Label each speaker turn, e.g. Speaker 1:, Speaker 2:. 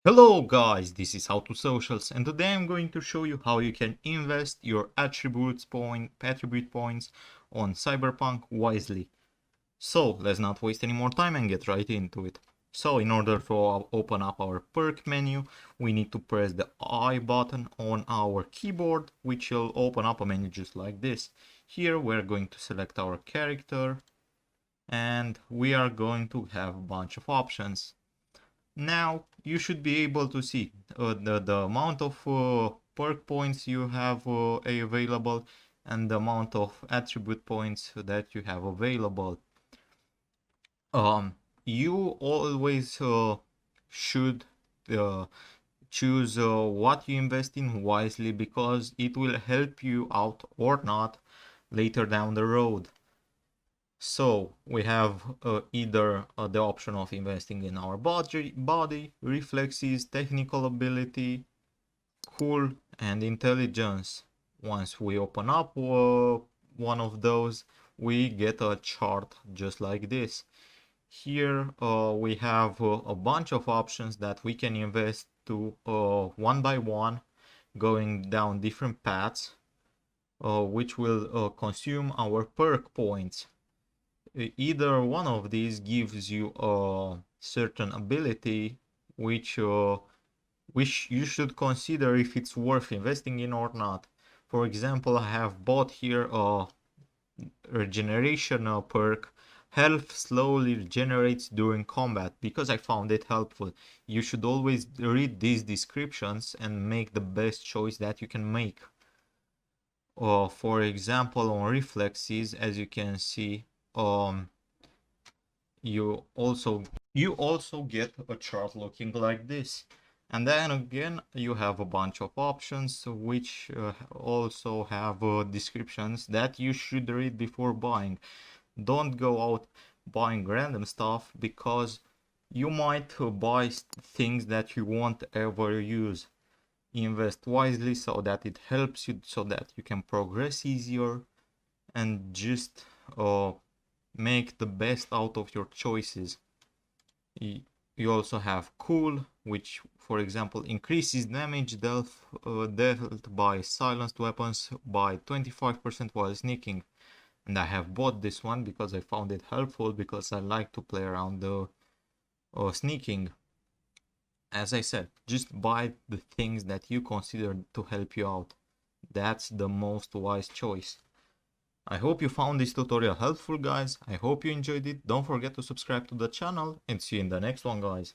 Speaker 1: Hello guys, this is How to Socials, and today I'm going to show you how you can invest your attribute points on Cyberpunk wisely. So let's not waste any more time and get right into it. So in order to open up our perk menu, we need to press the I button on our keyboard, which will open up a menu just like this. Here we're going to select our character, and we are going to have a bunch of options. Now you should be able to see the amount of perk points you have available and the amount of attribute points that you have available. You always should choose what you invest in wisely, because it will help you out or not later down the road. So we have either the option of investing in our body, reflexes, technical ability, cool, and intelligence. Once we open up one of those, we get a chart just like this. Here we have a bunch of options that we can invest to one by one, going down different paths, which will consume our perk points. Either one of these gives you a certain ability which you should consider if it's worth investing in or not. For example, I have bought here a regeneration perk. Health slowly regenerates during combat, because I found it helpful. You should always read these descriptions and make the best choice that you can make. For example, on reflexes, as you can see, you also get a chart looking like this. And then again, you have a bunch of options which also have descriptions that you should read before buying. Don't go out buying random stuff, because you might buy things that you won't ever use. Invest wisely so that it helps you, so that you can progress easier, and just make the best out of your choices. You also have cool, which for example increases damage dealt by silenced weapons by 25% while sneaking. And I have bought this one because I found it helpful, because I like to play around the sneaking. As I said, just buy the things that you consider to help you out. That's the most wise choice. I hope you found this tutorial helpful, guys. I hope you enjoyed it. Don't forget to subscribe to the channel, and see you in the next one, guys.